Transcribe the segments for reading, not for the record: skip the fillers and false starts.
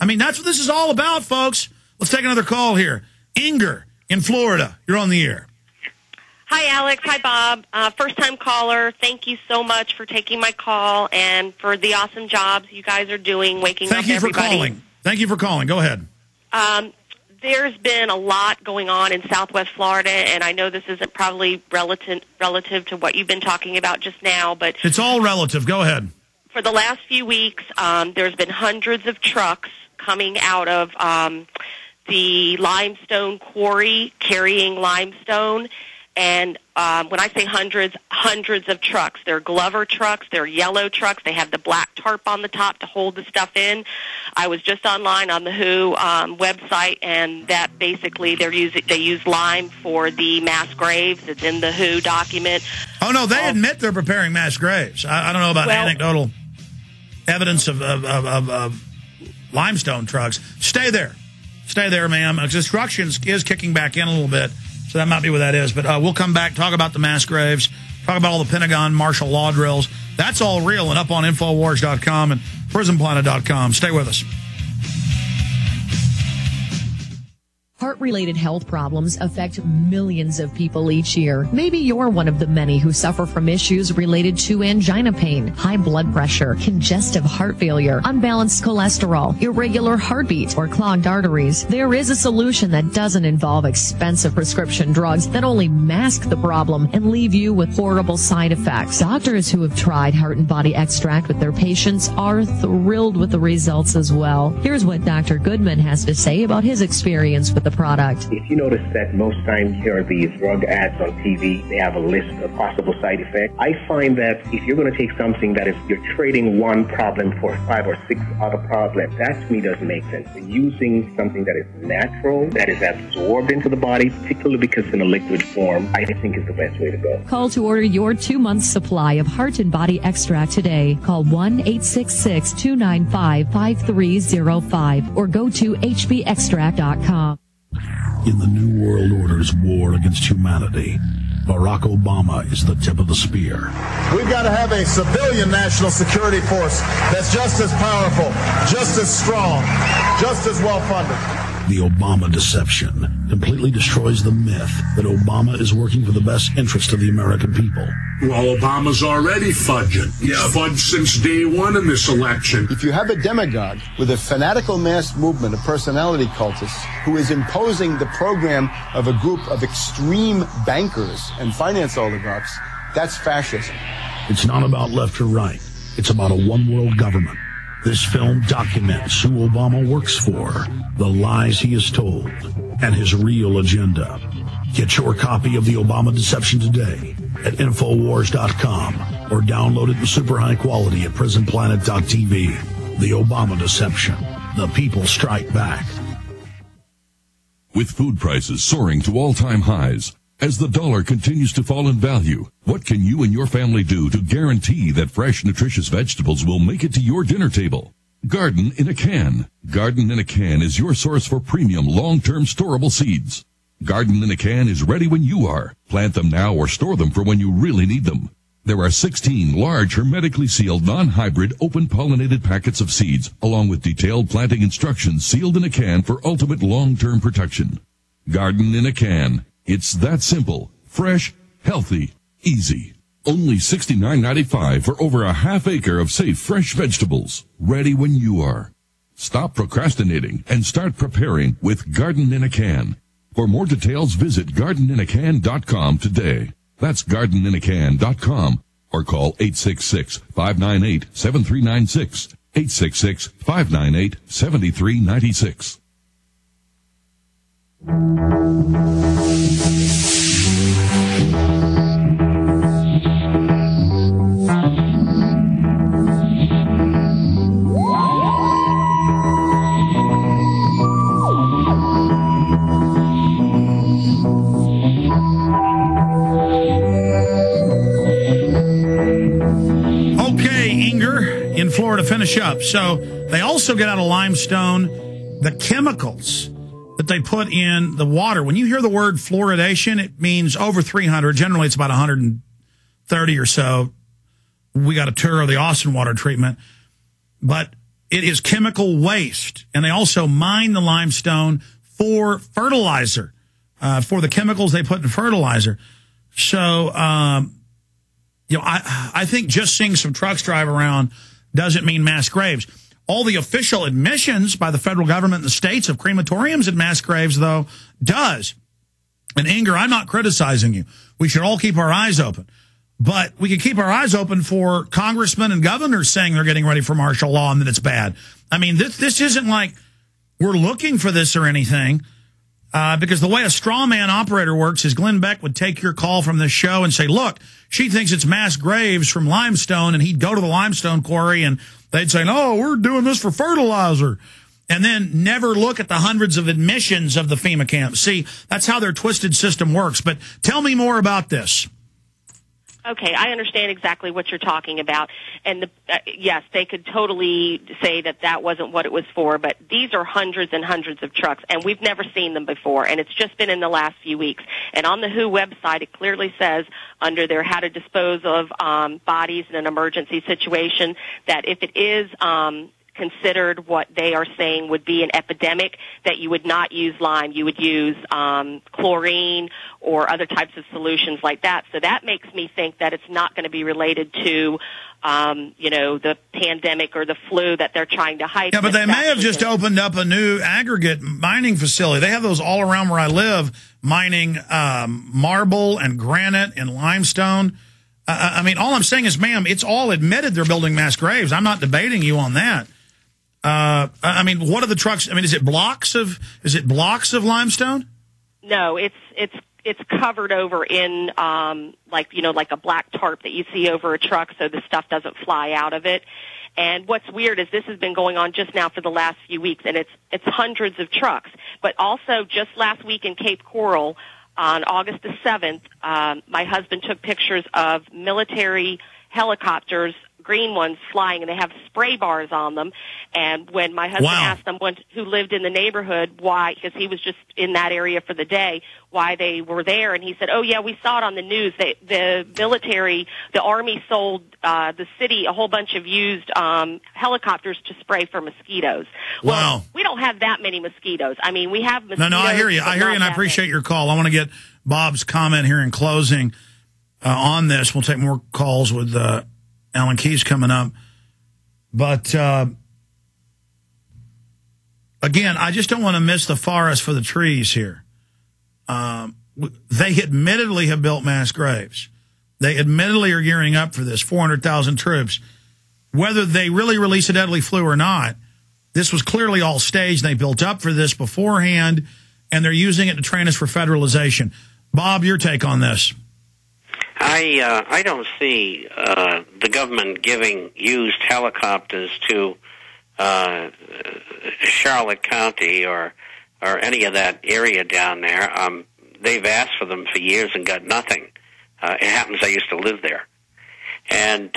mean, that's what this is all about, folks. Let's take another call here. Inger in Florida. You're on the air. Hi, Alex. Hi, Bob. First-time caller. Thank you so much for taking my call and for the awesome jobs you guys are doing, waking up everybody. Thank you for calling. Go ahead. There's been a lot going on in Southwest Florida, and I know this isn't probably relative to what you've been talking about just now, but it's all relative. Go ahead. For the last few weeks, there's been hundreds of trucks coming out of the limestone quarry carrying limestone. And when I say hundreds of trucks. They're Glover trucks, they're yellow trucks. They have the black tarp on the top to hold the stuff in. I was just online on the WHO website, and that basically they use lime for the mass graves. It's in the WHO document. Oh, no, they admit they're preparing mass graves. I don't know about anecdotal evidence of limestone trucks. Stay there. Stay there, ma'am. Construction is kicking back in a little bit. So that might be what that is. But we'll come back, talk about the mass graves, talk about all the Pentagon martial law drills. That's all real and up on Infowars.com and PrisonPlanet.com. Stay with us. Heart-related health problems affect millions of people each year. Maybe you're one of the many who suffer from issues related to angina pain, high blood pressure, congestive heart failure, unbalanced cholesterol, irregular heartbeat, or clogged arteries. There is a solution that doesn't involve expensive prescription drugs that only mask the problem and leave you with horrible side effects. Doctors who have tried Heart and Body Extract with their patients are thrilled with the results as well. Here's what Dr. Goodman has to say about his experience with the product. If you notice that most times here are these drug ads on TV, they have a list of possible side effects. I find that if you're going to take something that is, you're trading one problem for 5 or 6 other problems, that to me doesn't make sense. Using something that is natural, that is absorbed into the body, particularly because it's in a liquid form, I think is the best way to go. Call to order your 2-month supply of Heart and Body Extract today. Call 1-866-295-5305 or go to hbextract.com. In the New World Order's war against humanity, Barack Obama is the tip of the spear. We've got to have a civilian national security force that's just as powerful, just as strong, just as well-funded. The Obama deception completely destroys the myth that Obama is working for the best interest of the American people. Well, Obama's already fudging. He's fudged since day one in this election. If you have a demagogue with a fanatical mass movement of personality cultists who is imposing the program of a group of extreme bankers and finance oligarchs, that's fascism. It's not about left or right. It's about a one-world government. This film documents who Obama works for, the lies he has told, and his real agenda. Get your copy of The Obama Deception today at Infowars.com or download it in super high quality at PrisonPlanet.tv. The Obama Deception. The people strike back. With food prices soaring to all-time highs, as the dollar continues to fall in value, what can you and your family do to guarantee that fresh, nutritious vegetables will make it to your dinner table? Garden in a Can. Garden in a Can is your source for premium, long-term storable seeds. Garden in a Can is ready when you are. Plant them now or store them for when you really need them. There are 16 large, hermetically sealed, non-hybrid, open-pollinated packets of seeds, along with detailed planting instructions sealed in a can for ultimate long-term protection. Garden in a Can. It's that simple, fresh, healthy, easy. Only $69.95 for over a half acre of safe, fresh vegetables. Ready when you are. Stop procrastinating and start preparing with Garden in a Can. For more details, visit gardeninacan.com today. That's gardeninacan.com or call 866-598-7396. 866-598-7396. In Florida, finish up. So they also get out of limestone the chemicals that they put in the water. When you hear the word fluoridation, it means over 300. Generally, it's about 130 or so. We got a tour of the Austin water treatment. But it is chemical waste. And they also mine the limestone for fertilizer, for the chemicals they put in fertilizer. So, I think just seeing some trucks drive around doesn't mean mass graves. All the official admissions by the federal government and the states of crematoriums and mass graves, though, does. And Inger, I'm not criticizing you. We should all keep our eyes open. But we can keep our eyes open for congressmen and governors saying they're getting ready for martial law and that it's bad. I mean, this isn't like we're looking for this or anything. Because the way a straw man operator works is Glenn Beck would take your call from this show and say, look, she thinks it's mass graves from limestone, and he'd go to the limestone quarry and they'd say, no, we're doing this for fertilizer, and then never look at the hundreds of admissions of the FEMA camps. See, that's how their twisted system works. But tell me more about this. Okay, I understand exactly what you're talking about. And yes, they could totally say that that wasn't what it was for, but these are hundreds and hundreds of trucks, and we've never seen them before, and it's just been in the last few weeks. And on the WHO website, it clearly says under their how to dispose of bodies in an emergency situation that if it is considered what they are saying would be an epidemic, that you would not use lime. You would use chlorine or other types of solutions like that. So that makes me think that it's not going to be related to, the pandemic or the flu that they're trying to hype. Yeah, but they may have just opened up a new aggregate mining facility. They have those all around where I live, mining marble and granite and limestone. I mean, all I'm saying is, ma'am, it's all admitted they're building mass graves. I'm not debating you on that. I mean, what are the trucks? I mean, is it blocks of limestone? No, it's covered over in like a black tarp that you see over a truck, so the stuff doesn't fly out of it. And what's weird is this has been going on just now for the last few weeks, and it's hundreds of trucks. But also, just last week in Cape Coral, on August the 7th, my husband took pictures of military helicopters, green ones, flying, and they have spray bars on them. And when my husband asked someone who lived in the neighborhood why, because he was just in that area for the day, why they were there, and he said, oh, yeah, we saw it on the news. The military, the Army sold the city a whole bunch of used helicopters to spray for mosquitoes. Well, we don't have that many mosquitoes. I mean, we have mosquitoes. No, I hear you, and I appreciate your call. I want to get Bob's comment here in closing on this. We'll take more calls with Alan Keyes coming up. But, again, I just don't want to miss the forest for the trees here. They admittedly have built mass graves. They admittedly are gearing up for this, 400,000 troops. Whether they really release a deadly flu or not, this was clearly all staged. They built up for this beforehand, and they're using it to train us for federalization. Bob, your take on this? I don't see the government giving used helicopters to Charlotte County or any of that area down there. They've asked for them for years and got nothing. It happens I used to live there, and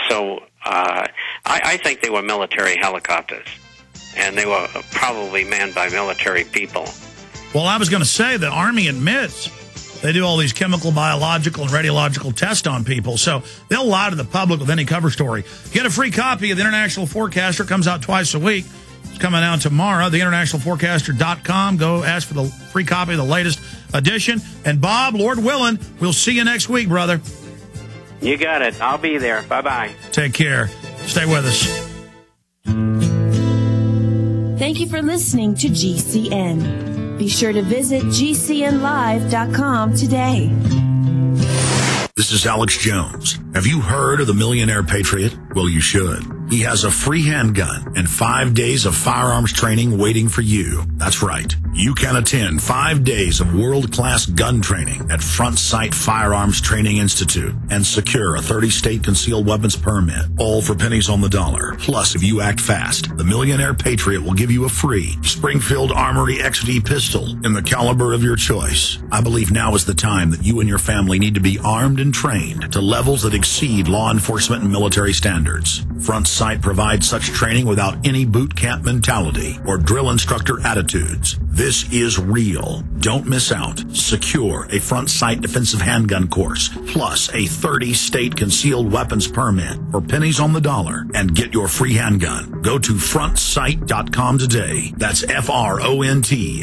so I think they were military helicopters, and they were probably manned by military people. Well, I was going to say the Army admits they do all these chemical, biological, and radiological tests on people. So they'll lie to the public with any cover story. Get a free copy of the International Forecaster. It comes out twice a week. It's coming out tomorrow. TheInternationalForecaster.com. Go ask for the free copy of the latest edition. And Bob, Lord willing, we'll see you next week, brother. You got it. I'll be there. Bye-bye. Take care. Stay with us. Thank you for listening to GCN. Be sure to visit GCNlive.com today. This is Alex Jones. Have you heard of the Millionaire Patriot? Well, you should. He has a free handgun and 5 days of firearms training waiting for you. That's right. You can attend 5 days of world-class gun training at Front Sight Firearms Training Institute and secure a 30-state concealed weapons permit, all for pennies on the dollar. Plus, if you act fast, the Millionaire Patriot will give you a free Springfield Armory XD pistol in the caliber of your choice. I believe now is the time that you and your family need to be armed and trained to levels that exceed law enforcement and military standards. Front Sight provides such training without any boot camp mentality or drill instructor attitudes. This This is real. Don't miss out. Secure a front sight defensive handgun course, plus a 30-state concealed weapons permit for pennies on the dollar, and get your free handgun. Go to frontsight.com today. That's FRONTSIGH